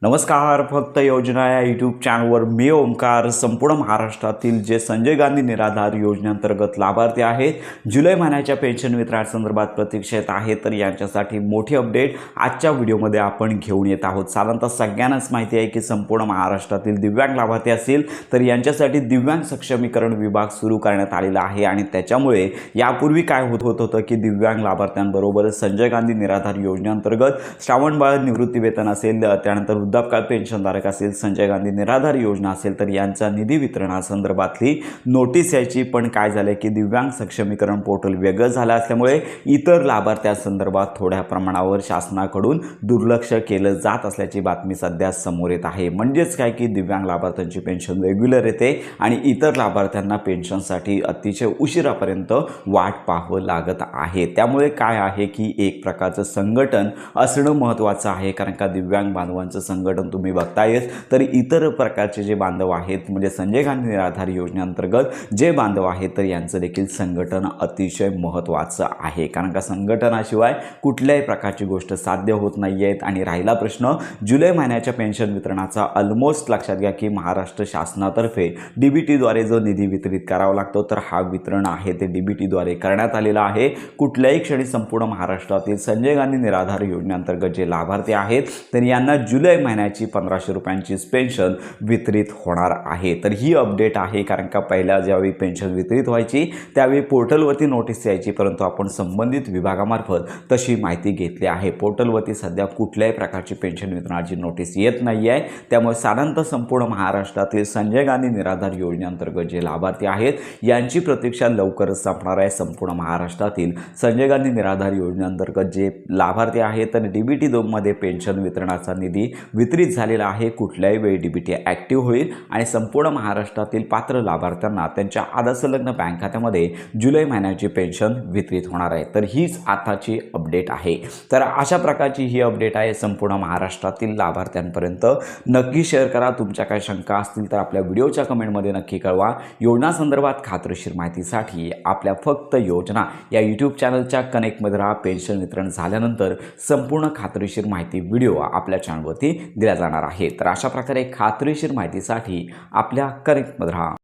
नमस्कार. फक्त योजना या यूट्यूब चॅनलवर मी ओमकार. संपूर्ण महाराष्ट्रातील जे संजय गांधी निराधार योजनेअंतर्गत लाभार्थी आहेत जुलै महिन्याच्या पेन्शन वितरणासंदर्भात प्रतीक्षेत आहेत, तर यांच्यासाठी मोठी अपडेट आजच्या व्हिडिओमध्ये आपण घेऊन येत आहोत. साधारणतः सगळ्यांनाच माहिती आहे की संपूर्ण महाराष्ट्रातील दिव्यांग लाभार्थी असतील तर यांच्यासाठी दिव्यांग सक्षमीकरण विभाग सुरू करण्यात आलेला आहे आणि त्याच्यामुळे यापूर्वी काय होत होतं की दिव्यांग लाभार्थ्यांबरोबर संजय गांधी निराधार योजनेअंतर्गत श्रावणबाळ निवृत्ती वेतन असेल, त्यानंतर वृद्धापकाळ पेन्शनधारक असेल, संजय गांधी निराधार योजना असेल तर यांच्या निधी वितरणासंदर्भातली नोटीस यायची. पण काय झालं की दिव्यांग सक्षमीकरण पोर्टल वेगळं झालं असल्यामुळे इतर लाभार्थ्यांसंदर्भात थोड्या प्रमाणावर शासनाकडून दुर्लक्ष केलं जात असल्याची बातमी सध्या समोर येत आहे. म्हणजेच काय की दिव्यांग लाभार्थ्यांची पेन्शन रेग्युलर येते आणि इतर लाभार्थ्यांना पेन्शनसाठी अतिशय उशिरापर्यंत वाट पाहावं लागत आहे. त्यामुळे काय आहे की एक प्रकारचं संघटन असणं महत्त्वाचं आहे, कारण का दिव्यांग बांधवांचं संघटन तुम्ही बघतायच तर इतर प्रकारचे जे बांधव आहेत म्हणजे संजय गांधी निराधार योजनेअंतर्गत जे बांधव आहेत तर यांचं देखील संघटन अतिशय महत्त्वाचं आहे, कारण का संघटनाशिवाय कुठल्याही प्रकारची गोष्ट साध्य होत नाही आहेत. आणि राहिला प्रश्न जुलै महिन्याच्या पेन्शन वितरणाचा, ऑलमोस्ट लक्षात घ्या की महाराष्ट्र शासनातर्फे DBTद्वारे जो निधी वितरित करावा लागतो तर हा वितरण आहे ते DBTद्वारे करण्यात आलेला आहे. कुठल्याही क्षणी संपूर्ण महाराष्ट्रातील संजय गांधी निराधार योजनेअंतर्गत जे लाभार्थी आहेत तर यांना जुलै महिन्याची 1500 रुपयांची पेन्शन वितरित होणार आहे. तर ही अपडेट आहे, कारण का पहिल्या ज्यावेळी पेन्शन वितरित व्हायची त्यावेळी पोर्टलवरती नोटीस यायची, परंतु आपण संबंधित विभागामार्फत तशी माहिती घेतली आहे. पोर्टलवरती सध्या कुठल्याही प्रकारची पेन्शन वितरणाची नोटीस येत नाही आहे. त्यामुळे साधारणतः संपूर्ण महाराष्ट्रातील संजय गांधी निराधार योजनेअंतर्गत जे लाभार्थी आहेत यांची प्रतीक्षा लवकरच संपणार आहे. संपूर्ण महाराष्ट्रातील संजय गांधी निराधार योजनेअंतर्गत जे लाभार्थी आहेत तर DBT2मध्ये पेन्शन वितरणाचा निधी वितरित झालेला आहे. कुठल्याही वेळी DBT ॲक्टिव्ह होईल आणि संपूर्ण महाराष्ट्रातील पात्र लाभार्थ्यांना त्यांच्या आधार संलग्न बँक खात्यामध्ये जुलै महिन्याची पेन्शन वितरित होणार आहे. तर हीच आताची अपडेट आहे. तर अशा प्रकारची ही अपडेट आहे संपूर्ण महाराष्ट्रातील लाभार्थ्यांपर्यंत. नक्की शेअर करा. तुमच्या काही शंका असतील तर आपल्या व्हिडिओच्या कमेंटमध्ये नक्की कळवा. योजनासंदर्भात खात्रीशीर माहितीसाठी आपल्या फक्त योजना या यूट्यूब चॅनलच्या कनेक्टमध्ये राहा. पेन्शन वितरण झाल्यानंतर संपूर्ण खात्रीशीर माहिती व्हिडिओ आपल्या चॅनलवरती दिल्या जाणार आहे. तर अशा प्रकारे खात्रीशीर माहितीसाठी आपल्या कनेक्टमध्ये राहा.